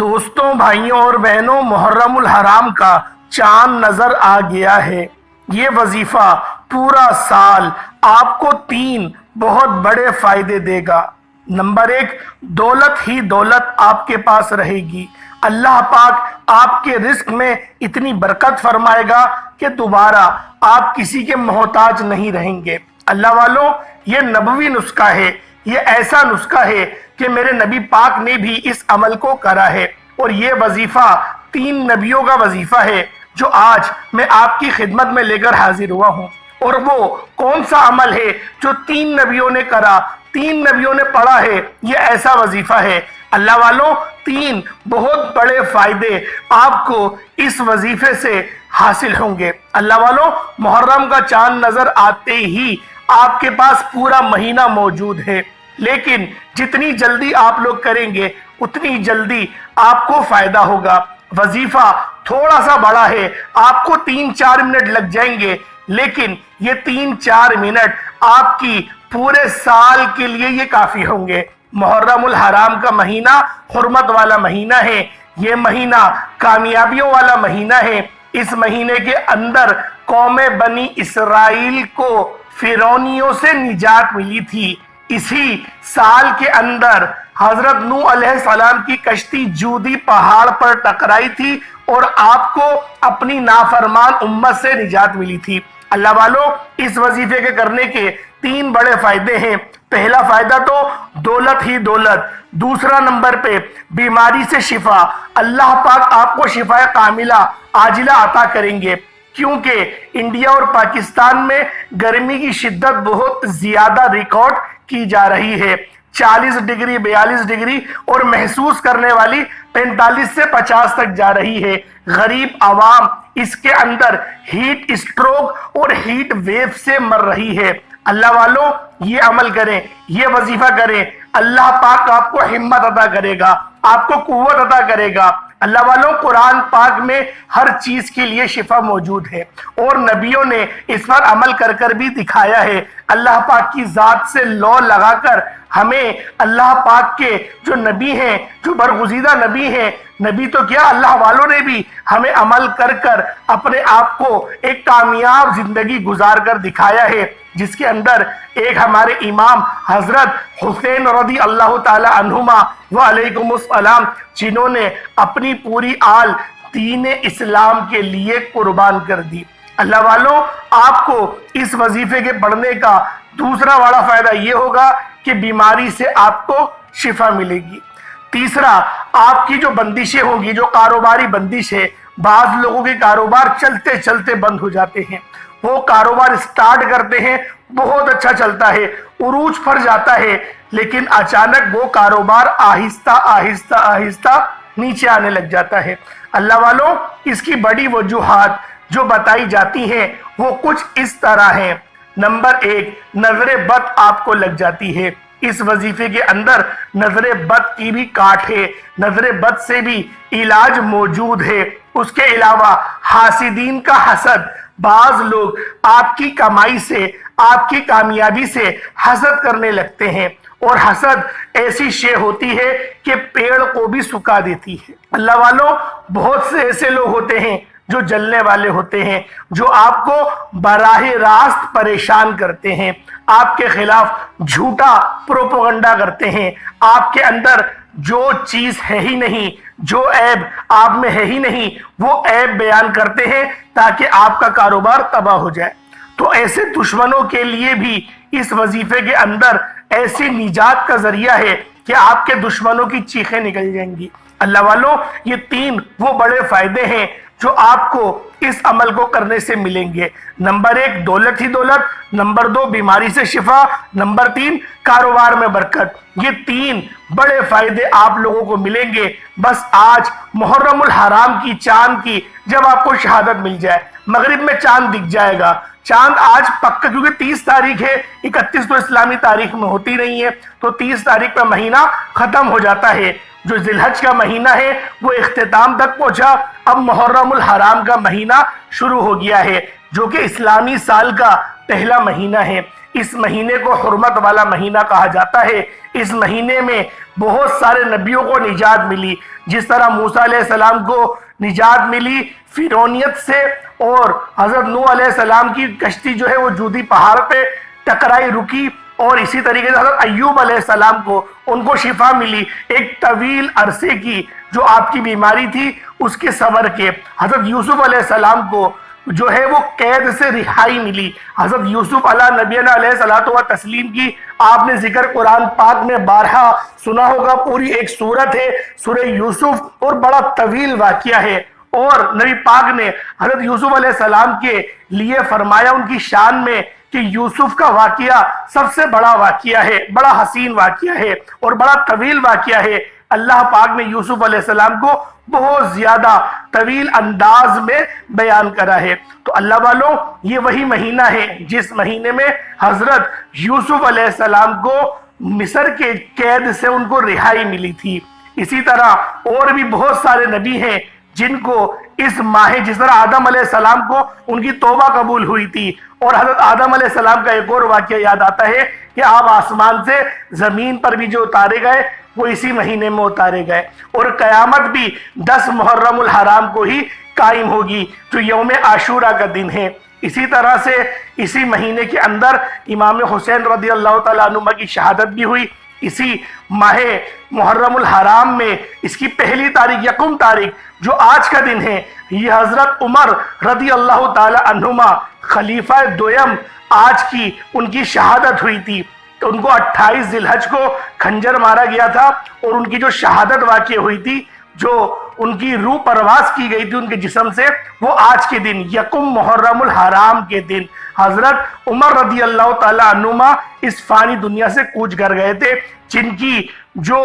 دوستوں، بھائیوں اور بہنوں، محرم الحرام کا چاند نظر آ گیا ہے۔ یہ وظیفہ پورا سال آپ کو 3 بہت بڑے فائدے دے گا۔ نمبر 1، دولت ہی دولت آپ کے پاس رہے گی۔ اللہ پاک آپ کے رزق میں اتنی برکت فرمائے گا کہ دوبارہ آپ کسی کے محتاج نہیں رہیں گے۔ اللہ والوں، یہ نبوی نسخہ ہے، یہ ایسا نسخہ ہے کہ میرے نبی پاک نے بھی اس عمل کو کرا ہے، اور یہ وظیفہ 3 نبیوں کا وظیفہ ہے جو آج میں آپ کی خدمت میں لے کر حاضر ہوا ہوں۔ اور وہ کون سا عمل ہے جو 3 نبیوں نے کرا، 3 نبیوں نے پڑھا ہے؟ یہ ایسا وظیفہ ہے۔ اللہ والوں، 3 بہت بڑے فائدے آپ کو اس وظیفے سے حاصل ہوں گے۔ اللہ والوں، محرم کا چاند نظر آتے ہی آپ کے پاس پورا مہینہ موجود ہے، لیکن جتنی جلدی آپ لوگ کریں گے اتنی جلدی آپ کو فائدہ ہوگا۔ وظیفہ تھوڑا سا بڑا ہے، آپ کو 3-4 منٹ لگ جائیں گے، لیکن یہ 3-4 منٹ آپ کی پورے سال کے لیے یہ کافی ہوں گے۔ محرم الحرام کا مہینہ حرمت والا مہینہ ہے، یہ مہینہ کامیابیوں والا مہینہ ہے۔ اس مہینے کے اندر قوم بنی اسرائیل کو فرعونیوں سے نجات ملی تھی۔ اسی سال کے اندر حضرت نوح علیہ السلام کی کشتی جودی پہاڑ پر ٹکرائی تھی اور آپ کو اپنی نافرمان امت سے نجات ملی تھی۔ اللہ والوں، اس وظیفے کے کرنے کے 3 بڑے فائدے ہیں۔ پہلا فائدہ تو دولت ہی دولت، دوسرا نمبر پہ بیماری سے شفا۔ اللہ پاک آپ کو شفا کاملہ عاجلہ عطا کریں گے، کیونکہ انڈیا اور پاکستان میں گرمی کی شدت بہت زیادہ ریکارڈ کی جا رہی ہے، 40 ڈگری 42 ڈگری، اور محسوس کرنے والی 45 سے 50 تک جا رہی ہے۔ غریب عوام اس کے اندر ہیٹ اسٹروک اور ہیٹ ویو سے مر رہی ہے۔ اللہ والوں، یہ عمل کریں، یہ وظیفہ کریں، اللہ پاک آپ کو ہمت عطا کرے گا، آپ کو قوت عطا کرے گا۔ اللہ والوں، قرآن پاک میں ہر چیز کے لیے شفا موجود ہے، اور نبیوں نے اس پر عمل کر کر بھی دکھایا ہے۔ اللہ پاک کی ذات سے لو لگا کر ہمیں اللہ پاک کے جو نبی ہیں، جو برگزیدہ نبی ہیں، نبی تو کیا اللہ والوں نے بھی ہمیں عمل کر کر اپنے آپ کو ایک کامیاب زندگی گزار کر دکھایا ہے، جس کے اندر ایک ہمارے امام حضرت حسین رضی اللہ تعالی عنہما وعلیکم السلام، جنہوں نے اپنی پوری آل دین اسلام کے لیے قربان کر دی۔ اللہ والوں، آپ کو اس وظیفے کے پڑھنے کا دوسرا بڑا فائدہ یہ ہوگا کہ بیماری سے آپ کو شفا ملے گی۔ تیسرا، آپ کی جو بندشیں ہوں گی، جو کاروباری بندش ہے، بعض لوگوں کے کاروبار چلتے چلتے بند ہو جاتے ہیں، وہ کاروبار سٹارٹ کرتے ہیں، بہت اچھا چلتا ہے، عروج پر جاتا ہے، لیکن اچانک وہ کاروبار آہستہ آہستہ آہستہ نیچے آنے لگ جاتا ہے۔ اللہ والوں، اس کی بڑی وجوہات جو بتائی جاتی ہیں وہ کچھ اس طرح ہیں۔ نمبر 1، نظر بد آپ کو لگ جاتی ہے۔ اس وظیفے کے اندر نظر بد کی بھی کاٹ ہے، نظر بد سے بھی علاج موجود ہے۔ اس کے علاوہ حاسدین کا حسد، بعض لوگ آپ کی کمائی سے، آپ کی کامیابی سے حسد کرنے لگتے ہیں، اور حسد ایسی شے ہوتی ہے کہ پیڑ کو بھی سکھا دیتی ہے۔ اللہ والوں، بہت سے ایسے لوگ ہوتے ہیں جو جلنے والے ہوتے ہیں، جو آپ کو براہ راست پریشان کرتے ہیں، آپ کے خلاف جھوٹا پروپیگنڈا کرتے ہیں، آپ کے اندر جو چیز ہے ہی نہیں، جو عیب آپ میں ہے ہی نہیں، وہ عیب بیان کرتے ہیں تاکہ آپ کا کاروبار تباہ ہو جائے۔ تو ایسے دشمنوں کے لیے بھی اس وظیفے کے اندر ایسی نجات کا ذریعہ ہے کہ آپ کے دشمنوں کی چیخیں نکل جائیں گی۔ اللہ والوں، یہ 3 وہ بڑے فائدے ہیں جو آپ کو اس عمل کو کرنے سے ملیں گے۔ نمبر 1، دولت ہی دولت، نمبر 2، بیماری سے شفا، نمبر 3، کاروبار میں برکت۔ یہ 3 بڑے فائدے آپ لوگوں کو ملیں گے بس آج محرم الحرام کی چاند کی جب آپ کو شہادت مل جائے۔ مغرب میں چاند دکھ جائے گا، چاند آج پکا، کیونکہ 30 تاریخ ہے، 31 تو اسلامی تاریخ میں ہوتی نہیں ہے، تو 30 تاریخ کا مہینہ ختم ہو جاتا ہے۔ جو ذی الحج کا مہینہ ہے وہ اختتام تک پہنچا، اب محرم الحرام کا مہینہ شروع ہو گیا ہے، جو کہ اسلامی سال کا پہلا مہینہ ہے۔ اس مہینے کو حرمت والا مہینہ کہا جاتا ہے۔ اس مہینے میں بہت سارے نبیوں کو نجات ملی، جس طرح موسیٰ علیہ السلام کو نجات ملی فرعونیت سے، اور حضرت نوح علیہ السلام کی کشتی جو ہے وہ جودی پہاڑ پہ ٹکرائی رکی، اور اسی طریقے سے حضرت ایوب علیہ السلام کو ان کو شفا ملی ایک طویل عرصے کی جو آپ کی بیماری تھی اس کے صبر کے۔ حضرت یوسف علیہ السلام کو جو ہے وہ قید سے رہائی ملی۔ حضرت یوسف علیہ نبینا علیہ الصلوۃ والتسلیم کی آپ نے ذکر قرآن پاک میں بارہا سنا ہوگا، پوری ایک سورت ہے سورہ یوسف، اور بڑا طویل واقعہ ہے، اور نبی پاک نے حضرت یوسف علیہ السلام کے لیے فرمایا ان کی شان میں کہ یوسف کا واقعہ سب سے بڑا واقعہ ہے، بڑا حسین واقعہ ہے اور بڑا طویل واقعہ ہے۔ اللہ پاک نے یوسف علیہ السلام کو بہت زیادہ طویل انداز میں بیان کرا ہے۔ تو اللہ والوں، یہ وہی مہینہ ہے جس مہینے میں حضرت یوسف علیہ السلام کو مصر کے قید سے ان کو رہائی ملی تھی۔ اسی طرح اور بھی بہت سارے نبی ہیں جن کو اس ماہ، جس طرح آدم علیہ السلام کو ان کی توبہ قبول ہوئی تھی، اور حضرت آدم علیہ السلام کا ایک اور واقعہ یاد آتا ہے کہ آپ آسمان سے زمین پر بھی جو اتارے گئے وہ اسی مہینے میں اتارے گئے، اور قیامت بھی 10 محرم الحرام کو ہی قائم ہوگی جو یوم عاشورہ کا دن ہے۔ اسی طرح سے اسی مہینے کے اندر امام حسین رضی اللہ تعالیٰ عنہ کی شہادت بھی ہوئی۔ اسی ماہ محرم الحرام میں اس کی پہلی تاریخ، یکم تاریخ جو آج کا دن ہے، یہ حضرت عمر رضی اللہ تعالی عنہما خلیفہ دویم آج کی ان کی شہادت ہوئی تھی۔ تو ان کو 28 ذی الحج کو کھنجر مارا گیا تھا، اور ان کی جو شہادت واقع ہوئی تھی، جو ان کی روح پرواز کی گئی تھی ان کے جسم سے، وہ آج کے دن یکم محرم الحرام کے دن حضرت عمر رضی اللہ تعالی عنہما اس فانی دنیا سے کوچ کر گئے تھے، جن کی جو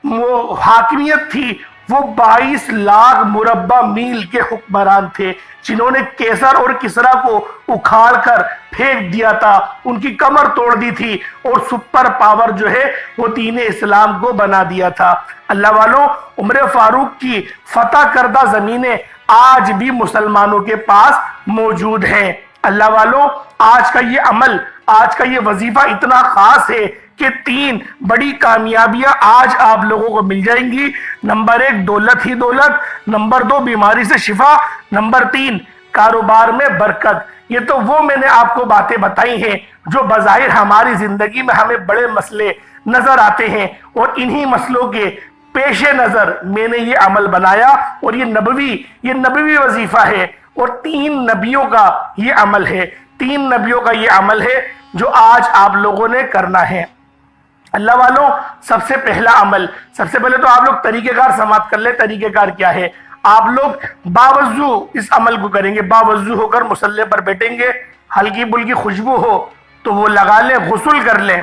وہ حاکمیت تھی وہ 22 لاکھ مربع میل کے حکمران تھے، جنہوں نے کیسر اور کسرا کو اکھاڑ کر پھینک دیا تھا، ان کی کمر توڑ دی تھی، اور سپر پاور جو ہے وہ دین اسلام کو بنا دیا تھا۔ اللہ والوں، عمر فاروق کی فتح کردہ زمینیں آج بھی مسلمانوں کے پاس موجود ہیں۔ اللہ والوں، آج کا یہ عمل، آج کا یہ وظیفہ اتنا خاص ہے کہ 3 بڑی کامیابیاں آج آپ لوگوں کو مل جائیں گی۔ نمبر 1 دولت ہی دولت، نمبر 2 بیماری سے شفا، نمبر 3 کاروبار میں برکت۔ یہ تو وہ میں نے آپ کو باتیں بتائی ہیں جو بظاہر ہماری زندگی میں ہمیں بڑے مسئلے نظر آتے ہیں، اور انہی مسئلوں کے پیش نظر میں نے یہ عمل بنایا، اور یہ نبوی وظیفہ ہے، اور 3 نبیوں کا یہ عمل ہے، 3 نبیوں کا یہ عمل ہے جو آج آپ لوگوں نے کرنا ہے۔ اللہ والوں، سب سے پہلا عمل، سب سے پہلے تو آپ لوگ طریقہ کار سماعت کر لیں۔ طریقہ کار کیا ہے؟ آپ لوگ باوضو اس عمل کو کریں گے، باوضو ہو کر مصلی پر بیٹھیں گے، ہلکی بلکی خوشبو ہو تو وہ لگا لیں، غسل کر لیں،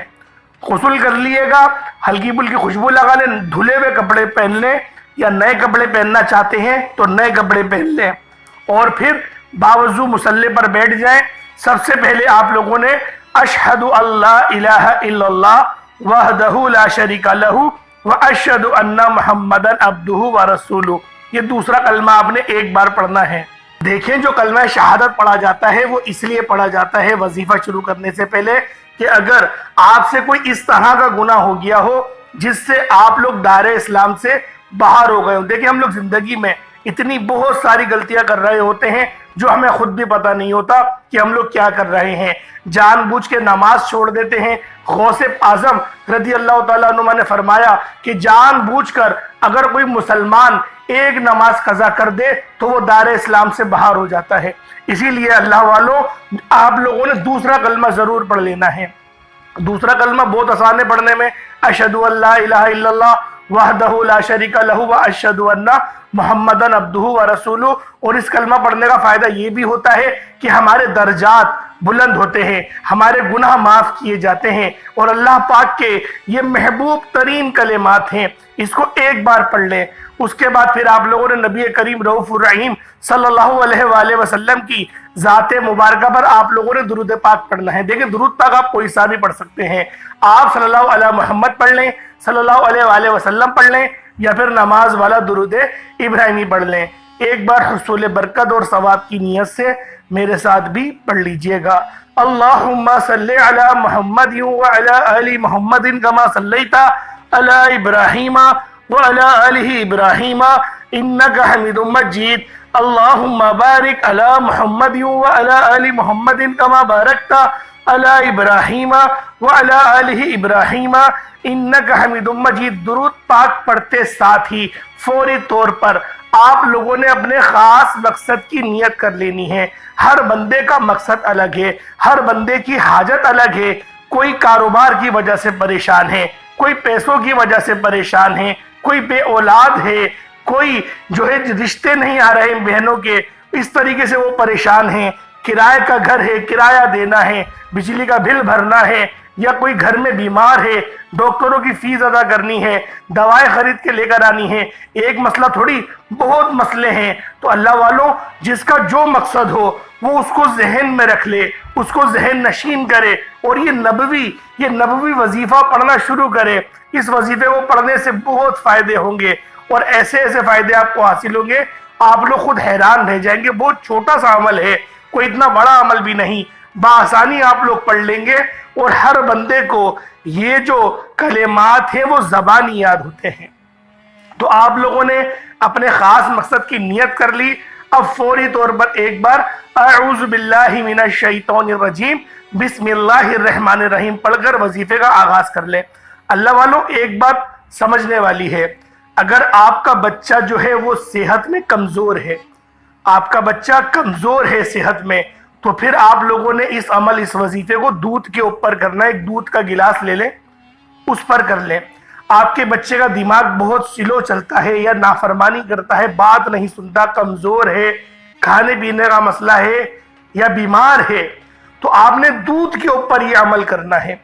غسل کر لیے گا، ہلکی بلکی خوشبو لگا لیں، دھلے ہوئے کپڑے پہن لیں، یا نئے کپڑے پہننا چاہتے ہیں تو نئے کپڑے پہن لیں، اور پھر باوضو مصلی پر بیٹھ جائیں۔ سب سے پہلے آپ لوگوں نے اشہد اللہ الہ الا اللہ وحدہ لا شریک لہ واشہد ان محمدا عبدہ ورسولہ، یہ دوسرا کلمہ آپ نے ایک بار پڑھنا ہے۔ دیکھیں، جو کلمہ شہادت پڑھا جاتا ہے وہ اس لیے پڑھا جاتا ہے وظیفہ شروع کرنے سے پہلے کہ اگر آپ سے کوئی اس طرح کا گناہ ہو گیا ہو جس سے آپ لوگ دائرہ اسلام سے باہر ہو گئے ہو۔ دیکھیں، ہم لوگ زندگی میں اتنی بہت ساری غلطیاں کر رہے ہوتے ہیں جو ہمیں خود بھی پتہ نہیں ہوتا کہ ہم لوگ کیا کر رہے ہیں۔ جان بوجھ کے نماز چھوڑ دیتے ہیں۔ غوث اعظم رضی اللہ تعالیٰ عنہ نے فرمایا کہ جان بوجھ کر اگر کوئی مسلمان ایک نماز قضا کر دے تو وہ دائرہ اسلام سے باہر ہو جاتا ہے۔ اسی لیے اللہ والوں، آپ لوگوں نے دوسرا کلمہ ضرور پڑھ لینا ہے۔ دوسرا کلمہ بہت آسان ہے پڑھنے میں، اشہد ان لا الہ الا اللہ وحدہ لا شریک لہ واشہد ان محمدً عبدہ ورسولہ۔ اور اس کلمہ پڑھنے کا فائدہ یہ بھی ہوتا ہے کہ ہمارے درجات بلند ہوتے ہیں، ہمارے گناہ معاف کیے جاتے ہیں، اور اللہ پاک کے یہ محبوب ترین کلمات ہیں۔ اس کو ایک بار پڑھ لیں، اس کے بعد پھر آپ لوگوں نے نبی کریم رؤوف الرحیم صلی اللہ علیہ وآلہ وسلم کی ذات مبارکہ پر آپ لوگوں نے درود پاک پڑھنا ہے۔ دیکھیں، درود پاک آپ کوئی سا بھی پڑھ سکتے ہیں۔ آپ صلی اللہ علیہ محمد پڑھ لیں، صلی اللہ علیہ وآلہ وسلم پڑھ لیں، یا پھر نماز والا درود ابراہیمی پڑھ لیں۔ ایک بار حصول برکت اور ثواب کی نیت سے میرے ساتھ بھی پڑھ لیجئے گا۔ اللہم صلی علی محمد وعلی آل محمد کما صلیت علی ابراہیم وعلى آل إبراهيم إنك حميد مجيد اللهم بارك على محمد وعلى آل محمد كما باركت على إبراهيم وعلى آل إبراهيم إنك حميد مجيد۔ درود پاک پڑھتے ساتھ ہی فوری طور پر آپ لوگوں نے اپنے خاص مقصد کی نیت کر لینی ہے۔ ہر بندے کا مقصد الگ ہے، ہر بندے کی حاجت الگ ہے۔ کوئی کاروبار کی وجہ سے پریشان ہے، کوئی پیسوں کی وجہ سے پریشان ہے، کوئی بے اولاد ہے، کوئی جو ہے رشتے نہیں آ رہے بہنوں کے، اس طریقے سے وہ پریشان ہیں۔ کرائے کا گھر ہے، کرایہ دینا ہے، بجلی کا بل بھرنا ہے، یا کوئی گھر میں بیمار ہے، ڈاکٹروں کی فیس ادا کرنی ہے، دوائیں خرید کے لے کر آنی ہے۔ ایک مسئلہ تھوڑی، بہت مسئلے ہیں۔ تو اللہ والوں، جس کا جو مقصد ہو وہ اس کو ذہن میں رکھ لے، اس کو ذہن نشین کرے، اور یہ نبوی وظیفہ پڑھنا شروع کرے۔ اس وظیفے کو پڑھنے سے بہت فائدے ہوں گے، اور ایسے فائدے آپ کو حاصل ہوں گے، آپ لوگ خود حیران رہ جائیں گے۔ بہت چھوٹا سا عمل ہے، کوئی اتنا بڑا عمل بھی نہیں، بآسانی آپ لوگ پڑھ لیں گے، اور ہر بندے کو یہ جو کلمات ہیں وہ زبانی یاد ہوتے ہیں۔ تو آپ لوگوں نے اپنے خاص مقصد کی نیت کر لی۔ اب فوری طور پر ایک بار اعوذ باللہ من الشیطان الرجیم بسم اللہ الرحمن الرحیم پڑھ کر وظیفے کا آغاز کر لیں۔ اللہ والوں، ایک بات سمجھنے والی ہے، اگر آپ کا بچہ جو ہے وہ صحت میں کمزور ہے، آپ کا بچہ کمزور ہے صحت میں، تو پھر آپ لوگوں نے اس وظیفے کو دودھ کے اوپر کرنا ہے۔ ایک دودھ کا گلاس لے لیں، اس پر کر لیں۔ آپ کے بچے کا دماغ بہت سلو چلتا ہے، یا نافرمانی کرتا ہے، بات نہیں سنتا، کمزور ہے، کھانے پینے کا مسئلہ ہے، یا بیمار ہے، تو آپ نے دودھ کے اوپر یہ عمل کرنا ہے۔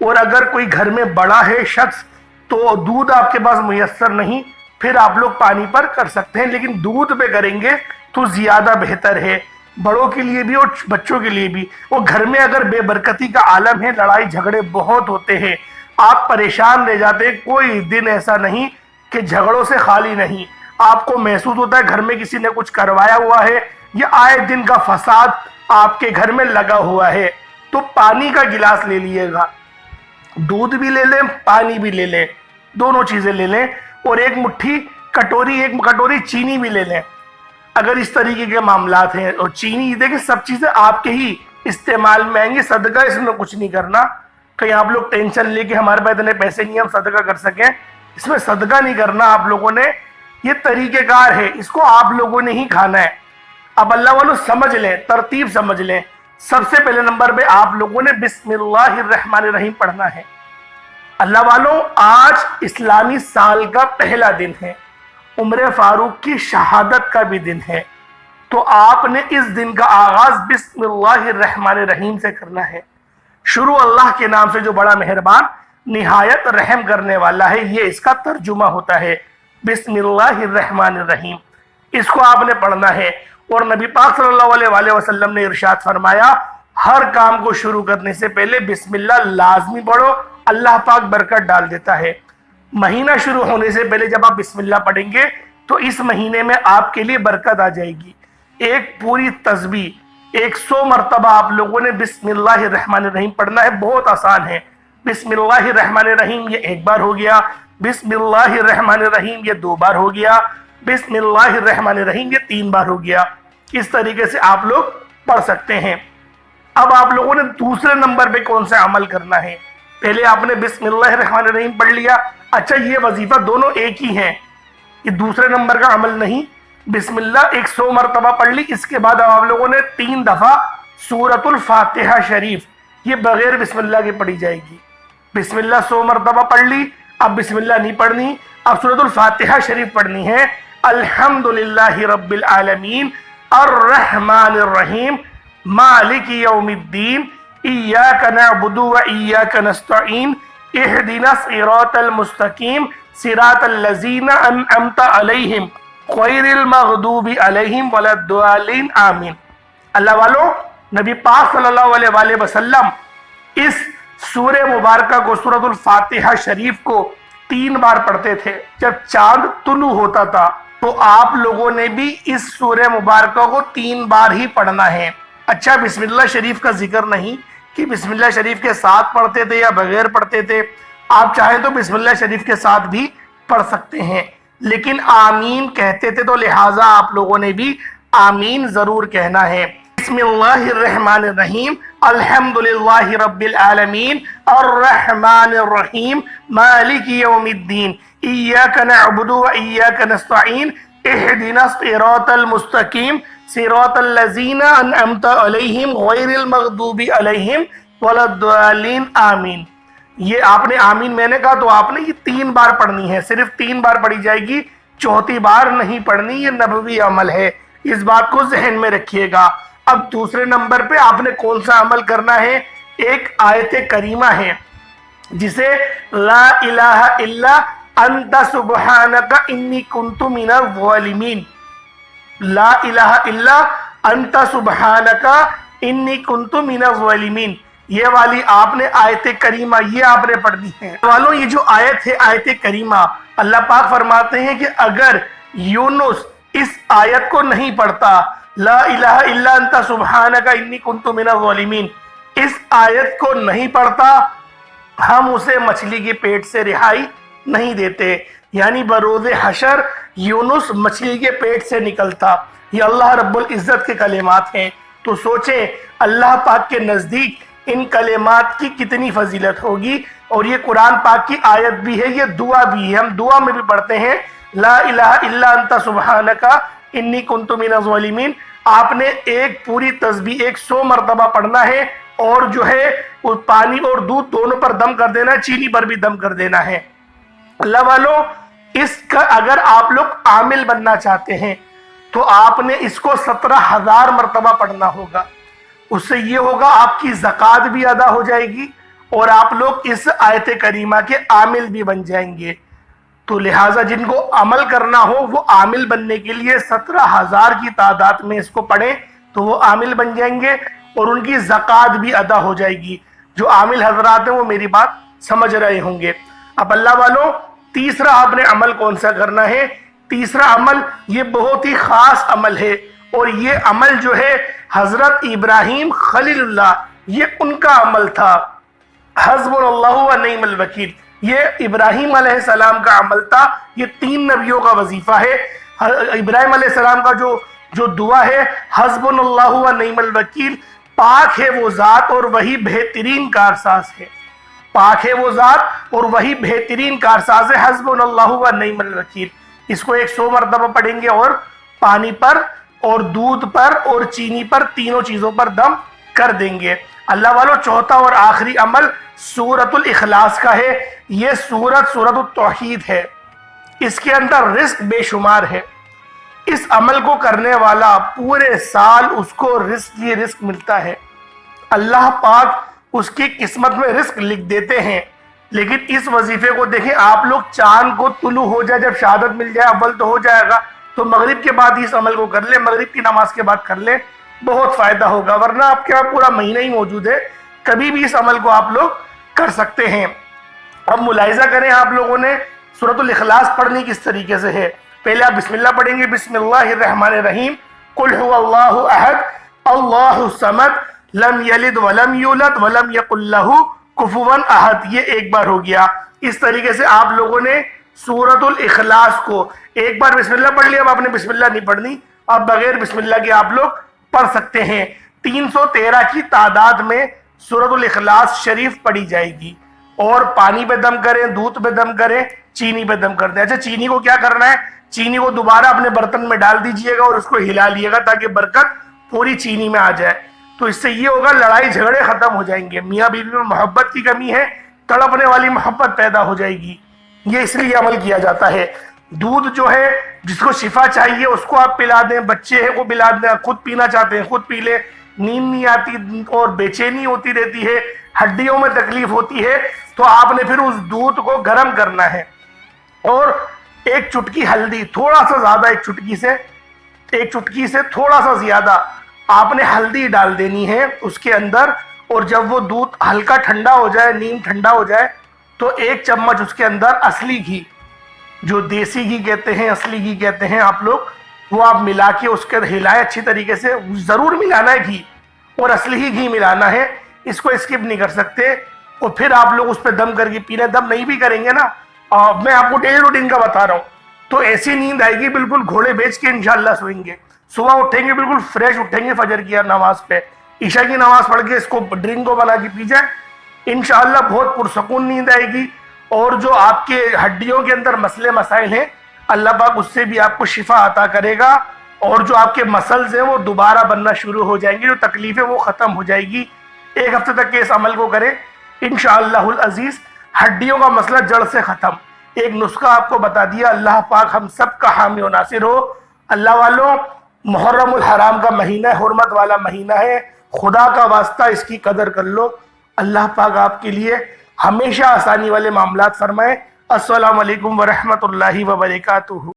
اور اگر کوئی گھر میں بڑا ہے شخص، تو دودھ آپ کے پاس میسر نہیں، پھر آپ لوگ پانی پر کر سکتے ہیں، لیکن دودھ پہ کریں گے تو زیادہ بہتر ہے، بڑوں کے لیے بھی اور بچوں کے لیے بھی۔ وہ گھر میں اگر بے برکتی کا عالم ہے، لڑائی جھگڑے بہت ہوتے ہیں، آپ پریشان رہ جاتے ہیں، کوئی دن ایسا نہیں کہ جھگڑوں سے خالی نہیں۔ آپ کو محسوس ہوتا ہے گھر میں کسی نے کچھ کروایا ہوا ہے، یا آئے دن کا فساد آپ کے گھر میں لگا ہوا ہے، تو پانی کا گلاس لے لیے گا، دودھ بھی لے لیں، پانی بھی لے لیں، دونوں چیزیں لے لیں، اور ایک کٹوری چینی بھی لے لیں۔ اگر اس طریقے کے معاملات ہیں، اور چینی دیکھیں سب چیزیں آپ کے ہی استعمال میں آئیں گی، صدقہ اس میں کچھ نہیں کرنا۔ کہیں آپ لوگ ٹینشن لے کے ہمارے پاس اتنے پیسے نہیں ہم صدقہ کر سکیں، اس میں صدقہ نہیں کرنا آپ لوگوں نے، یہ طریقہ کار ہے، اس کو آپ لوگوں نے ہی کھانا ہے۔ اب اللہ والوں سمجھ لیں، ترتیب سمجھ لیں۔ سب سے پہلے نمبر پہ آپ لوگوں نے بسم اللہ الرحمن الرحیم پڑھنا ہے۔ اللہ والوں، آج اسلامی سال کا پہلا دن ہے، عمر فاروق کی شہادت کا بھی دن ہے، تو آپ نے اس دن کا آغاز بسم اللہ الرحمن الرحیم سے کرنا ہے۔ شروع اللہ کے نام سے جو بڑا مہربان، نہایت رحم کرنے والا ہے، یہ اس کا ترجمہ ہوتا ہے، بسم اللہ الرحمن الرحیم۔ اس کو آپ نے پڑھنا ہے، اور نبی پاک صلی اللہ علیہ وسلم نے ارشاد فرمایا، ہر کام کو شروع کرنے سے پہلے بسم اللہ لازمی پڑھو، اللہ پاک برکت ڈال دیتا ہے۔ مہینہ شروع ہونے سے پہلے جب آپ بسم اللہ پڑھیں گے تو اس مہینے میں آپ کے لیے برکت آ جائے گی۔ ایک پوری تسبیح 100 مرتبہ آپ لوگوں نے بسم اللہ الرحمن الرحیم پڑھنا ہے، بہت آسان ہے۔ بسم اللہ الرحمن الرحیم یہ ایک بار ہو گیا، بسم اللہ الرحمن الرحیم یہ 2 بار ہو گیا، بسم اللہ الرحمن الرحیم یہ 3 بار ہو گیا۔ اس طریقے سے آپ لوگ پڑھ سکتے ہیں۔ اب آپ لوگوں نے دوسرے نمبر پہ کون سا عمل کرنا ہے؟ پہلے آپ نے بسم اللہ الرحمن الرحیم پڑھ لیا، اچھا یہ وظیفہ دونوں ایک ہی ہیں، یہ دوسرے نمبر کا عمل نہیں۔ بسم اللہ 100 مرتبہ پڑھ لی، اس کے بعد آپ لوگوں نے 3 دفعہ سورۃ الفاتحہ شریف یہ بغیر بسم اللہ کے پڑھی جائے گی۔ بسم اللہ 100 مرتبہ پڑھ لی، اب بسم اللہ نہیں پڑھنی، اب سورۃ الفاتحہ شریف پڑھنی ہے۔ الحمدللہ رب العالمین الرحمن الرحیم مالک یوم الدین ایاک نعبد و ایاک نستعین اہدنا الصراط المستقیم صراط الذین انعمت علیہم غیر المغضوب علیہم ولا الضالین آمین۔ اللہ والوں، نبی پاک صلی اللہ علیہ وآلہ وسلم اس سورہ مبارکہ کو، سورۃ الفاتحہ شریف کو 3 بار پڑھتے تھے۔ جب چاند طلوع ہوتا تھا تو آپ لوگوں نے بھی اس سورہ مبارکہ کو 3 بار ہی پڑھنا ہے۔ اچھا، بسم اللہ شریف کا ذکر نہیں کہ بسم اللہ شریف کے ساتھ پڑھتے تھے یا بغیر پڑھتے تھے، آپ چاہیں تو بسم اللہ شریف کے ساتھ بھی پڑھ سکتے ہیں، لیکن آمین کہتے تھے تو لہٰذا آپ لوگوں نے بھی آمین ضرور کہنا ہے۔ بسم اللہ الرحمن الرحیم، الحمدللہ رب العالمین، الرحمن الرحیم، مالک یوم الدین، ایاک نعبد و ایاک نستعین، اہدنا الصراط المستقیم، صراط الذین انعمت علیہم غیر المغضوب علیہم ولا الضالین، آمین۔ یہ آپ نے آمین میں نے کہا تو آپ نے یہ 3 بار پڑھنی ہے، صرف 3 بار پڑھی جائے گی، 4تھی بار نہیں پڑھنی، یہ نبوی عمل ہے، اس بات کو ذہن میں رکھیے گا۔ اب دوسرے نمبر پہ آپ نے کون سا عمل کرنا ہے؟ ایک آیت کریمہ ہے جسے لا الہ الا انت سبحانک انی کنت من الظالمین، لا الہ الا انت سبحانک انی کنت من الظالمین، یہ والی آپ نے آیت کریمہ یہ آپ نے پڑھنی ہے۔ والوں یہ جو آیت ہے آیت کریمہ، اللہ پاک فرماتے ہیں کہ اگر یونس اس آیت کو نہیں پڑھتا، لا الہ الا انت سبحانک انی کنت من الظالمین، اس آیت کو نہیں پڑھتا، ہم اسے مچھلی کے پیٹ سے رہائی نہیں دیتے، یعنی بروز حشر یونس مچھلی کے پیٹ سے نکلتا۔ یہ اللہ رب العزت کے کلمات ہیں، تو سوچیں اللہ پاک کے نزدیک ان کلمات کی کتنی فضیلت ہوگی، اور یہ قرآن پاک کی آیت بھی ہے، یہ دعا بھی ہے، ہم دعا میں بھی پڑھتے ہیں لا الہ الا انت سبحانک انی کنت من الظالمین۔ آپ نے ایک پوری تسبیح 100 مرتبہ پڑھنا ہے، اور جو ہے پانی اور دودھ دونوں پر دم کر دینا ہے، چینی پر بھی دم کر دینا ہے۔ اللہ والوں اس کا اگر آپ لوگ عامل بننا چاہتے ہیں تو آپ نے اس کو 17,000 مرتبہ پڑھنا ہوگا، اس سے یہ ہوگا آپ کی زکوٰۃ بھی ادا ہو جائے گی اور آپ لوگ اس آیت کریمہ کے عامل بھی بن جائیں گے۔ تو لہٰذا جن کو عمل کرنا ہو وہ عامل بننے کے لیے 17,000 کی تعداد میں اس کو پڑھیں تو وہ عامل بن جائیں گے اور ان کی زکوٰۃ بھی ادا ہو جائے گی۔ جو عامل حضرات ہیں وہ میری بات سمجھ رہے ہوں گے۔ اب اللہ والوں تیسرا آپ نے عمل کون سا کرنا ہے؟ تیسرا عمل یہ بہت ہی خاص عمل ہے، اور یہ عمل جو ہے حضرت ابراہیم خلیل اللہ یہ ان کا عمل تھا، حسبنا اللہ و نعم الوکیل، یہ ابراہیم علیہ السلام کا عمل تھا، یہ 3 نبیوں کا وظیفہ ہے۔ ابراہیم علیہ السلام کا جو دعا ہے حسبنا اللہ و نعم الوکیل، پاک ہے وہ ذات اور وہی بہترین کارساز ہے، پاک ہے وہ ذات اور وہی بہترین کارساز ہے، حسبنا اللہ و نعم الوکیل۔ اس کو 100 مرتبہ پڑھیں گے اور پانی پر اور دودھ پر اور چینی پر تینوں چیزوں پر دم کر دیں گے۔ اللہ والوں چوتھا اور آخری عمل سورۃ الاخلاص کا ہے، یہ سورۃ التوحید ہے، اس کے اندر رزق بے شمار ہے، اس عمل کو کرنے والا پورے سال اس کو رزق ہی رزق ملتا ہے، اللہ پاک اس کی قسمت میں رزق لکھ دیتے ہیں۔ لیکن اس وظیفے کو دیکھیں، آپ لوگ چاند کو طلوع ہو جائے، جب شہادت مل جائے، اول تو ہو جائے گا، تو مغرب کے بعد اس عمل کو کر لیں، مغرب کی نماز کے بعد کر لیں، بہت فائدہ ہوگا، ورنہ آپ کے پاس پورا مہینہ ہی موجود ہے، کبھی بھی اس عمل کو آپ لوگ کر سکتے ہیں۔ اب ملاحظہ کریں آپ لوگوں نے سورۃ الاخلاص پڑھنی کس طریقے سے ہے۔ پہلے آپ بسم اللہ پڑھیں گے، بسم اللہ الرحمن الرحیم، قل هو اللہ احد اللہ الصمد لم یلد ولم یولد ولم یکن لہ کفوا احد، یہ ایک بار ہو گیا۔ اس طریقے سے آپ لوگوں نے سورۃ الاخلاص کو ایک بار بسم اللہ پڑھ لیا، اب آپ نے بسم اللہ نہیں پڑھنی، اب بغیر بسم اللہ کے آپ لوگ پڑھ سکتے ہیں۔ 313 کی تعداد میں سورۃ الاخلاص شریف پڑھی جائے گی، اور پانی پہ دم کریں، دودھ پہ دم کریں، چینی پہ دم کر دیں۔ اچھا چینی کو کیا کرنا ہے؟ چینی کو دوبارہ اپنے برتن میں ڈال دیجئے گا اور اس کو ہلا لیے گا تاکہ برکت پوری چینی میں آ جائے، تو اس سے یہ ہوگا لڑائی جھگڑے ختم ہو جائیں گے، میاں بیوی میں محبت کی کمی ہے، تڑپنے والی محبت پیدا ہو جائے گی، یہ اس لیے عمل کیا جاتا ہے۔ دودھ جو ہے جس کو شفا چاہیے اس کو آپ پلا دیں، بچے ہیں کو پلا دیں، خود پینا چاہتے ہیں خود پی لیں، نیند نہیں آتی اور بے چینی ہوتی رہتی ہے، ہڈیوں میں تکلیف ہوتی ہے، تو آپ نے پھر اس دودھ کو گرم کرنا ہے، اور ایک چٹکی ہلدی، تھوڑا سا زیادہ، ایک چٹکی سے تھوڑا سا زیادہ آپ نے ہلدی ڈال دینی ہے اس کے اندر، اور جب وہ دودھ ہلکا ٹھنڈا ہو جائے، نیم ٹھنڈا ہو جائے، تو 1 چمچ اس کے اندر اصلی گھی، جو دیسی گھی کہتے ہیں، اصلی گھی کہتے ہیں آپ لوگ، وہ آپ ملا کے اس کے ہلائیں اچھی طریقے سے، ضرور ملانا ہے گھی، اور اصلی ہی گھی ملانا ہے، اس کو اسکپ نہیں کر سکتے، اور پھر آپ لوگ اس پہ دم کر کے پینا۔ دم نہیں بھی کریں گے نا میں آپ کو ڈیلی روٹین کا بتا رہا ہوں. تو ایسی نیند آئے گی بالکل گھوڑے بیچ کے انشاءاللہ سوئیں گے. صبح اٹھیں گے بالکل فریش اٹھیں گے فجر کی نماز پہ, عشاء کی نماز پڑھ کے اس کو ڈرنک کو بنا کے پی جائیں, انشاءاللہ بہت پرسکون نیند آئے گی. اور جو آپ کے ہڈیوں کے اندر مسئلے مسائل ہیں اللہ پاک اس سے بھی آپ کو شفا عطا کرے گا, اور جو آپ کے مسلز ہیں وہ دوبارہ بننا شروع ہو جائیں گی, جو تکلیفیں وہ ختم ہو جائے گی. 1 ہفتے تک کے اس عمل کو کریں انشاءاللہ العزیز, ہڈیوں کا مسئلہ جڑ سے ختم. ایک نسخہ آپ کو بتا دیا. اللہ پاک ہم سب کا حامی و ناصر ہو. اللہ والوں, محرم الحرام کا مہینہ ہے, حرمت والا مہینہ ہے, خدا کا واسطہ اس کی قدر کر لو. اللہ پاک آپ کے لیے ہمیشہ آسانی والے معاملات فرمائے. السلام علیکم ورحمۃ اللہ وبرکاتہ.